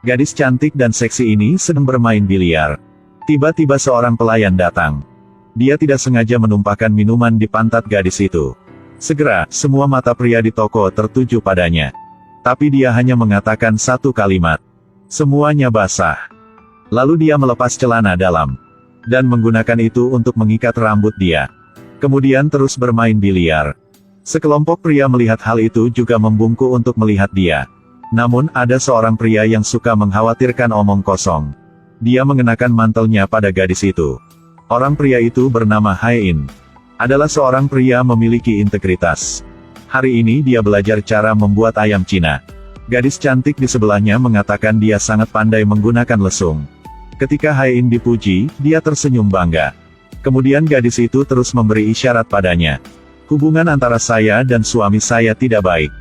Gadis cantik dan seksi ini sedang bermain biliar. Tiba-tiba seorang pelayan datang. Dia tidak sengaja menumpahkan minuman di pantat gadis itu. Segera, semua mata pria di toko tertuju padanya. Tapi dia hanya mengatakan satu kalimat. Semuanya basah. Lalu dia melepas celana dalam. Dan menggunakan itu untuk mengikat rambut dia. Kemudian terus bermain biliar. Sekelompok pria melihat hal itu juga membungkuk untuk melihat dia. Namun, ada seorang pria yang suka mengkhawatirkan omong kosong. Dia mengenakan mantelnya pada gadis itu. Orang pria itu bernama Hae-in. Adalah seorang pria memiliki integritas. Hari ini dia belajar cara membuat ayam Cina. Gadis cantik di sebelahnya mengatakan dia sangat pandai menggunakan lesung. Ketika Hae-in dipuji, dia tersenyum bangga. Kemudian gadis itu terus memberi isyarat padanya. Hubungan antara saya dan suami saya tidak baik.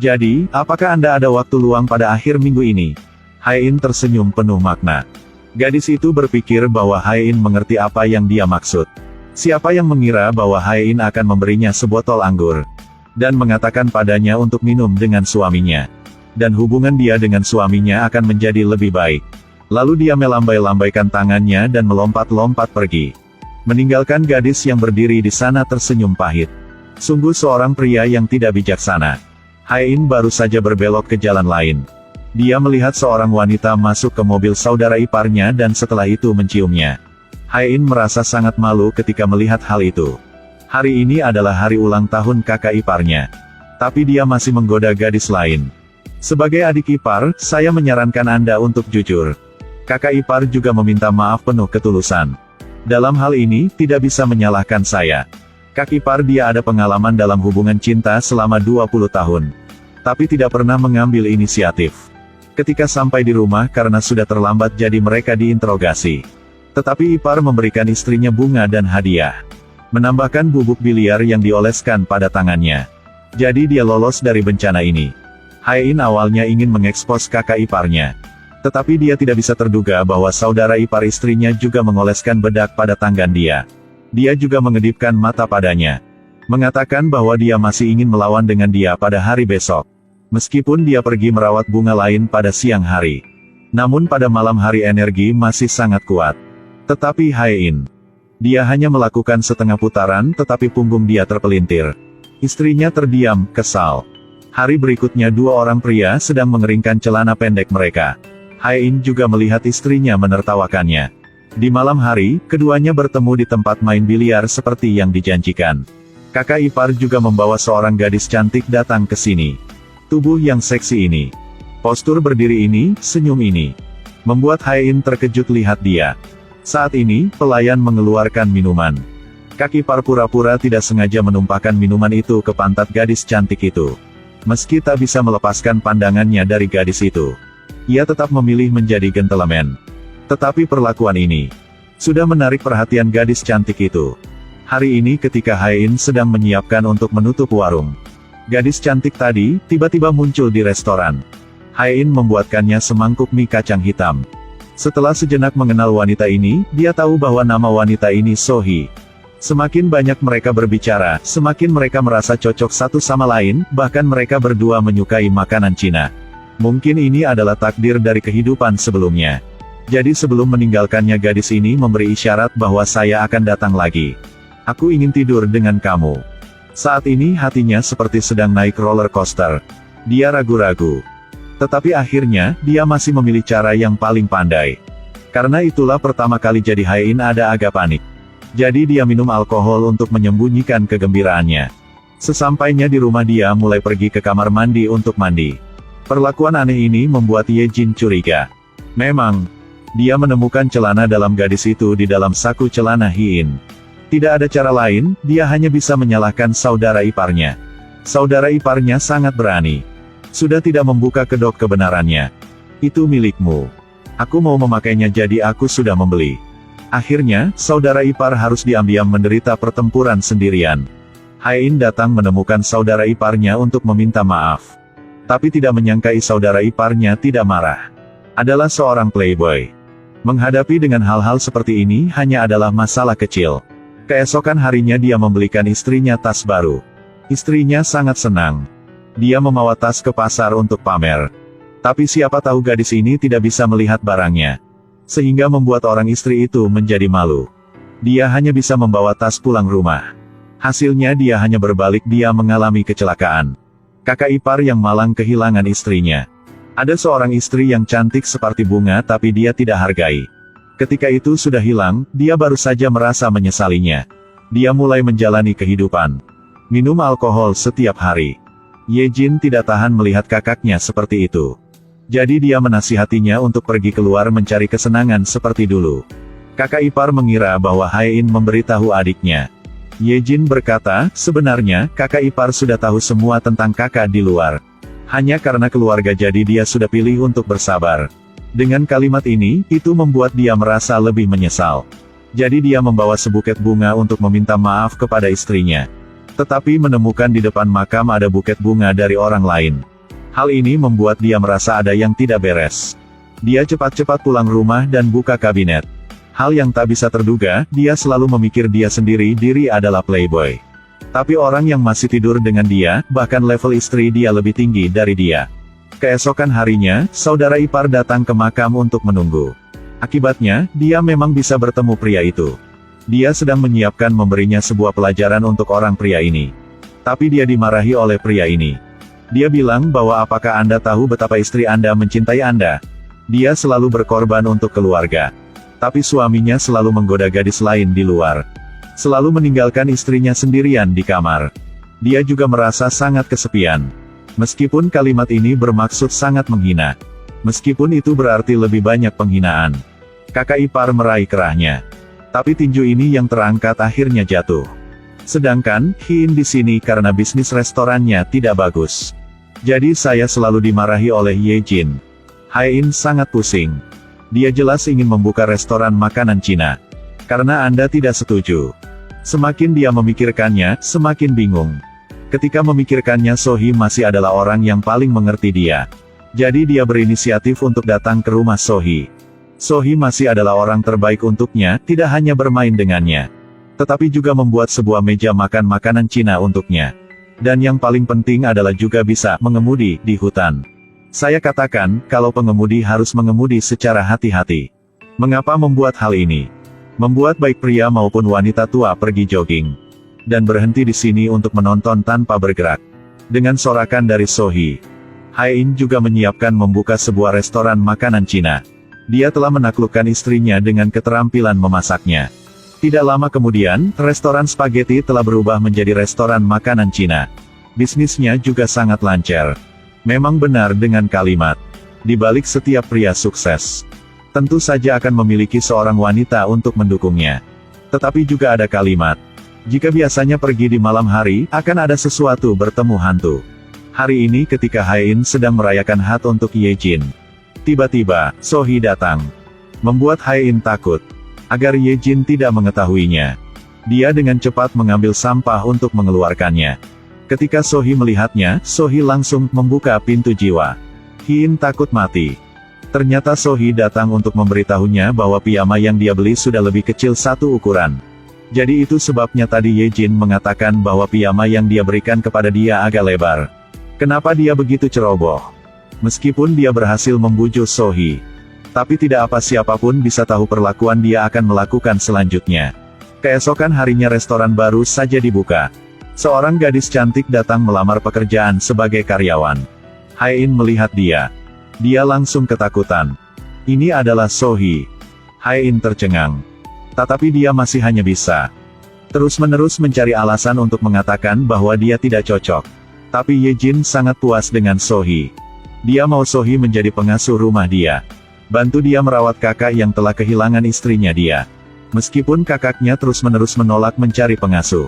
Jadi, apakah Anda ada waktu luang pada akhir minggu ini? Hae-in tersenyum penuh makna. Gadis itu berpikir bahwa Hae-in mengerti apa yang dia maksud. Siapa yang mengira bahwa Hae-in akan memberinya sebotol anggur. Dan mengatakan padanya untuk minum dengan suaminya. Dan hubungan dia dengan suaminya akan menjadi lebih baik. Lalu dia melambai-lambaikan tangannya dan melompat-lompat pergi. Meninggalkan gadis yang berdiri di sana tersenyum pahit. Sungguh seorang pria yang tidak bijaksana. Hae-in baru saja berbelok ke jalan lain. Dia melihat seorang wanita masuk ke mobil saudara iparnya dan setelah itu menciumnya. Hae-in merasa sangat malu ketika melihat hal itu. Hari ini adalah hari ulang tahun kakak iparnya. Tapi dia masih menggoda gadis lain. Sebagai adik ipar, saya menyarankan Anda untuk jujur. Kakak ipar juga meminta maaf penuh ketulusan. Dalam hal ini, tidak bisa menyalahkan saya. Kak ipar dia ada pengalaman dalam hubungan cinta selama 20 tahun. Tapi tidak pernah mengambil inisiatif. Ketika sampai di rumah karena sudah terlambat jadi mereka diinterogasi. Tetapi ipar memberikan istrinya bunga dan hadiah. Menambahkan bubuk biliar yang dioleskan pada tangannya. Jadi dia lolos dari bencana ini. Hae-in awalnya ingin mengekspos kakak iparnya. Tetapi dia tidak bisa terduga bahwa saudara ipar istrinya juga mengoleskan bedak pada tangan dia. Dia juga mengedipkan mata padanya. Mengatakan bahwa dia masih ingin melawan dengan dia pada hari besok. Meskipun dia pergi merawat bunga lain pada siang hari. Namun pada malam hari energi masih sangat kuat. Tetapi Hae-in. Dia hanya melakukan setengah putaran tetapi punggung dia terpelintir. Istrinya terdiam, kesal. Hari berikutnya dua orang pria sedang mengeringkan celana pendek mereka. Hae-in juga melihat istrinya menertawakannya. Di malam hari, keduanya bertemu di tempat main biliar seperti yang dijanjikan. Kakak ipar juga membawa seorang gadis cantik datang ke sini. Tubuh yang seksi ini. Postur berdiri ini, senyum ini. Membuat Hae-in terkejut lihat dia. Saat ini, pelayan mengeluarkan minuman. Kak ipar pura-pura tidak sengaja menumpahkan minuman itu ke pantat gadis cantik itu. Meski tak bisa melepaskan pandangannya dari gadis itu. Ia tetap memilih menjadi gentleman. Tetapi perlakuan ini sudah menarik perhatian gadis cantik itu. Hari ini ketika Hae-in sedang menyiapkan untuk menutup warung. Gadis cantik tadi, tiba-tiba muncul di restoran. Hae-in membuatkannya semangkuk mie kacang hitam. Setelah sejenak mengenal wanita ini, dia tahu bahwa nama wanita ini So-hee. Semakin banyak mereka berbicara, semakin mereka merasa cocok satu sama lain, bahkan mereka berdua menyukai makanan Cina. Mungkin ini adalah takdir dari kehidupan sebelumnya. Jadi sebelum meninggalkannya gadis ini memberi isyarat bahwa saya akan datang lagi. Aku ingin tidur dengan kamu. Saat ini hatinya seperti sedang naik roller coaster. Dia ragu-ragu. Tetapi akhirnya, dia masih memilih cara yang paling pandai. Karena itulah pertama kali jadi Hae-in ada agak panik. Jadi dia minum alkohol untuk menyembunyikan kegembiraannya. Sesampainya di rumah dia mulai pergi ke kamar mandi untuk mandi. Perlakuan aneh ini membuat Ye Jin curiga. Memang, dia menemukan celana dalam gadis itu di dalam saku celana Hae-in. Tidak ada cara lain, dia hanya bisa menyalahkan saudara iparnya. Saudara iparnya sangat berani. Sudah tidak membuka kedok kebenarannya. Itu milikmu. Aku mau memakainya jadi aku sudah membeli. Akhirnya, saudara ipar harus diam-diam menderita pertempuran sendirian. Hae-in datang menemukan saudara iparnya untuk meminta maaf. Tapi tidak menyangkai saudara iparnya tidak marah. Adalah seorang playboy. Menghadapi dengan hal-hal seperti ini hanya adalah masalah kecil. Keesokan harinya dia membelikan istrinya tas baru. Istrinya sangat senang. Dia membawa tas ke pasar untuk pamer. Tapi siapa tahu gadis ini tidak bisa melihat barangnya. Sehingga membuat orang istri itu menjadi malu. Dia hanya bisa membawa tas pulang rumah. Hasilnya dia hanya berbalik, dia mengalami kecelakaan. Kakak ipar yang malang kehilangan istrinya. Ada seorang istri yang cantik seperti bunga tapi dia tidak hargai. Ketika itu sudah hilang, dia baru saja merasa menyesalinya. Dia mulai menjalani kehidupan. Minum alkohol setiap hari. Ye Jin tidak tahan melihat kakaknya seperti itu. Jadi dia menasihatinya untuk pergi keluar mencari kesenangan seperti dulu. Kakak ipar mengira bahwa Hae-in memberitahu adiknya. Ye Jin berkata, sebenarnya, kakak ipar sudah tahu semua tentang kakak di luar. Hanya karena keluarga jadi dia sudah pilih untuk bersabar. Dengan kalimat ini, itu membuat dia merasa lebih menyesal. Jadi dia membawa sebuket bunga untuk meminta maaf kepada istrinya. Tetapi menemukan di depan makam ada buket bunga dari orang lain. Hal ini membuat dia merasa ada yang tidak beres. Dia cepat-cepat pulang rumah dan buka kabinet. Hal yang tak bisa terduga, dia selalu memikir dia sendiri diri adalah playboy. Tapi orang yang masih tidur dengan dia, bahkan level istri dia lebih tinggi dari dia. Keesokan harinya, saudara ipar datang ke makam untuk menunggu. Akibatnya, dia memang bisa bertemu pria itu. Dia sedang menyiapkan memberinya sebuah pelajaran untuk orang pria ini. Tapi dia dimarahi oleh pria ini. Dia bilang bahwa apakah Anda tahu betapa istri Anda mencintai Anda? Dia selalu berkorban untuk keluarga. Tapi suaminya selalu menggoda gadis lain di luar. Selalu meninggalkan istrinya sendirian di kamar. Dia juga merasa sangat kesepian. Meskipun kalimat ini bermaksud sangat menghina. Meskipun itu berarti lebih banyak penghinaan. Kakak ipar meraih kerahnya. Tapi tinju ini yang terangkat akhirnya jatuh. Sedangkan, Hin di sini karena bisnis restorannya tidak bagus. Jadi saya selalu dimarahi oleh Ye Jin. Hae-in sangat pusing. Dia jelas ingin membuka restoran makanan Cina. Karena Anda tidak setuju. Semakin dia memikirkannya, semakin bingung. Ketika memikirkannya, Sohee masih adalah orang yang paling mengerti dia. Jadi dia berinisiatif untuk datang ke rumah Sohee. Sohee masih adalah orang terbaik untuknya, tidak hanya bermain dengannya. Tetapi juga membuat sebuah meja makan makanan Cina untuknya. Dan yang paling penting adalah juga bisa mengemudi di hutan. Saya katakan, kalau pengemudi harus mengemudi secara hati-hati. Mengapa membuat hal ini? Membuat baik pria maupun wanita tua pergi jogging. Dan berhenti di sini untuk menonton tanpa bergerak. Dengan sorakan dari Sohee. Hae-in juga menyiapkan membuka sebuah restoran makanan Cina. Dia telah menaklukkan istrinya dengan keterampilan memasaknya. Tidak lama kemudian, restoran spaghetti telah berubah menjadi restoran makanan Cina. Bisnisnya juga sangat lancar. Memang benar dengan kalimat, di balik setiap pria sukses, tentu saja akan memiliki seorang wanita untuk mendukungnya. Tetapi juga ada kalimat, jika biasanya pergi di malam hari, akan ada sesuatu bertemu hantu. Hari ini ketika Hae-in sedang merayakan Hat untuk Ye Jin. Tiba-tiba, Sohee datang. Membuat Hae-in takut. Agar Ye Jin tidak mengetahuinya. Dia dengan cepat mengambil sampah untuk mengeluarkannya. Ketika Sohee melihatnya, Sohee langsung membuka pintu jiwa. Hin takut mati. Ternyata Sohee datang untuk memberitahunya bahwa piyama yang dia beli sudah lebih kecil satu ukuran. Jadi itu sebabnya tadi Ye Jin mengatakan bahwa piyama yang dia berikan kepada dia agak lebar. Kenapa dia begitu ceroboh? Meskipun dia berhasil membujuk Sohee. Tapi tidak apa siapapun bisa tahu perlakuan dia akan melakukan selanjutnya. Keesokan harinya restoran baru saja dibuka. Seorang gadis cantik datang melamar pekerjaan sebagai karyawan. Hae-in melihat dia. Dia langsung ketakutan. Ini adalah Sohee. Hae-in tercengang. Tetapi dia masih hanya bisa terus-menerus mencari alasan untuk mengatakan bahwa dia tidak cocok. Tapi Ye Jin sangat puas dengan Sohee. Dia mau Sohee menjadi pengasuh rumah dia. Bantu dia merawat kakak yang telah kehilangan istrinya dia. Meskipun kakaknya terus-menerus menolak mencari pengasuh.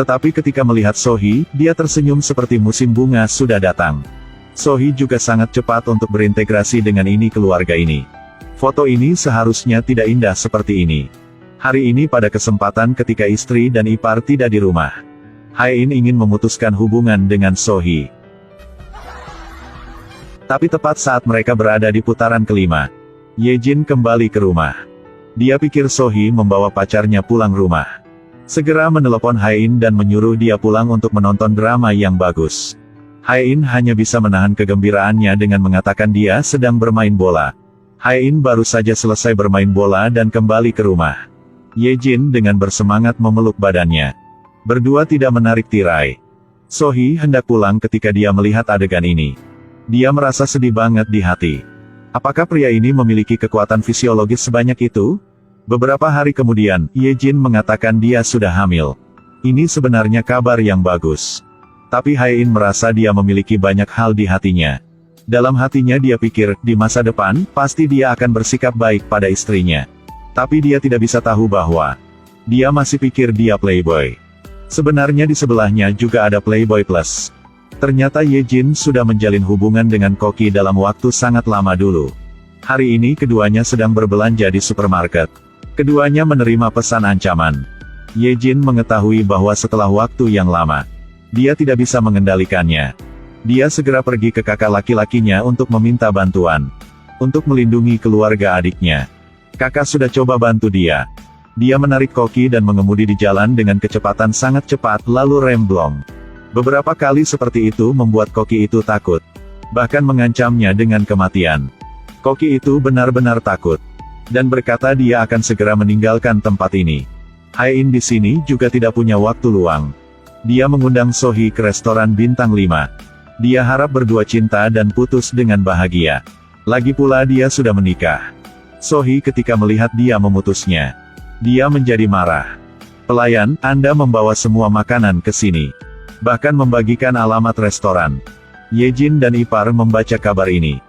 Tetapi ketika melihat Sohee, dia tersenyum seperti musim bunga sudah datang. Sohee juga sangat cepat untuk berintegrasi dengan keluarga ini. Foto ini seharusnya tidak indah seperti ini. Hari ini pada kesempatan ketika istri dan ipar tidak di rumah. Hae-in ingin memutuskan hubungan dengan Sohee. Tapi tepat saat mereka berada di putaran kelima, Ye Jin kembali ke rumah. Dia pikir Sohee membawa pacarnya pulang rumah. Segera menelepon Hae-in dan menyuruh dia pulang untuk menonton drama yang bagus. Hae-in hanya bisa menahan kegembiraannya dengan mengatakan dia sedang bermain bola. Hae-in baru saja selesai bermain bola dan kembali ke rumah. Ye-jin dengan bersemangat memeluk badannya. Berdua tidak menarik tirai. So-hee hendak pulang ketika dia melihat adegan ini. Dia merasa sedih banget di hati. Apakah pria ini memiliki kekuatan fisiologis sebanyak itu? Beberapa hari kemudian, Ye-jin mengatakan dia sudah hamil. Ini sebenarnya kabar yang bagus. Tapi Hae-in merasa dia memiliki banyak hal di hatinya. Dalam hatinya dia pikir, di masa depan, pasti dia akan bersikap baik pada istrinya. Tapi dia tidak bisa tahu bahwa dia masih pikir dia playboy. Sebenarnya di sebelahnya juga ada playboy plus. Ternyata Ye-jin sudah menjalin hubungan dengan Koki dalam waktu sangat lama dulu. Hari ini keduanya sedang berbelanja di supermarket. Keduanya menerima pesan ancaman. Ye-jin mengetahui bahwa setelah waktu yang lama, dia tidak bisa mengendalikannya. Dia segera pergi ke kakak laki-lakinya untuk meminta bantuan. Untuk melindungi keluarga adiknya. Kakak sudah coba bantu dia. Dia menarik Koki dan mengemudi di jalan dengan kecepatan sangat cepat lalu remblong. Beberapa kali seperti itu membuat Koki itu takut. Bahkan mengancamnya dengan kematian. Koki itu benar-benar takut. Dan berkata dia akan segera meninggalkan tempat ini. Hae-in di sini juga tidak punya waktu luang. Dia mengundang So-hee ke restoran bintang 5. Dia harap berdua cinta dan putus dengan bahagia. Lagi pula dia sudah menikah. So-hee ketika melihat dia memutusnya. Dia menjadi marah. Pelayan, Anda membawa semua makanan ke sini. Bahkan membagikan alamat restoran. Ye-jin dan Ipar membaca kabar ini.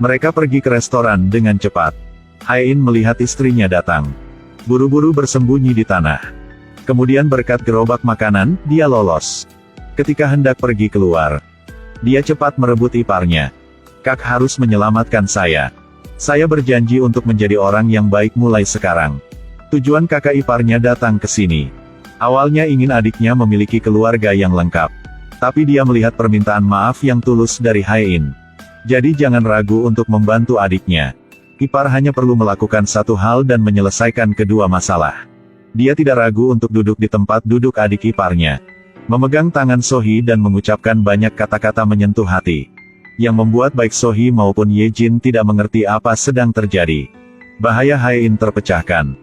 Mereka pergi ke restoran dengan cepat. Hae-in melihat istrinya datang. Buru-buru bersembunyi di tanah. Kemudian berkat gerobak makanan, dia lolos. Ketika hendak pergi keluar, dia cepat merebut iparnya. Kak harus menyelamatkan saya. Saya berjanji untuk menjadi orang yang baik mulai sekarang. Tujuan kakak iparnya datang ke sini. Awalnya ingin adiknya memiliki keluarga yang lengkap. Tapi dia melihat permintaan maaf yang tulus dari Hae-in. Jadi jangan ragu untuk membantu adiknya. Ipar hanya perlu melakukan satu hal dan menyelesaikan kedua masalah. Dia tidak ragu untuk duduk di tempat duduk adik iparnya. Memegang tangan So-hee dan mengucapkan banyak kata-kata menyentuh hati. Yang membuat baik So-hee maupun Ye-jin tidak mengerti apa sedang terjadi. Bahaya Hae-in terpecahkan.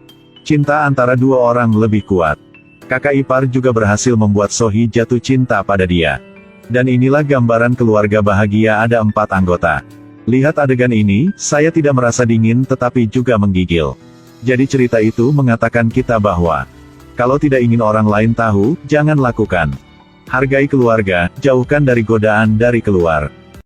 Cinta antara dua orang lebih kuat. Kakak ipar juga berhasil membuat So-hee jatuh cinta pada dia. Dan inilah gambaran keluarga bahagia ada 4 anggota. Lihat adegan ini, saya tidak merasa dingin tetapi juga menggigil. Jadi cerita itu mengatakan kita bahwa, kalau tidak ingin orang lain tahu, jangan lakukan. Hargai keluarga, jauhkan dari godaan dari keluar.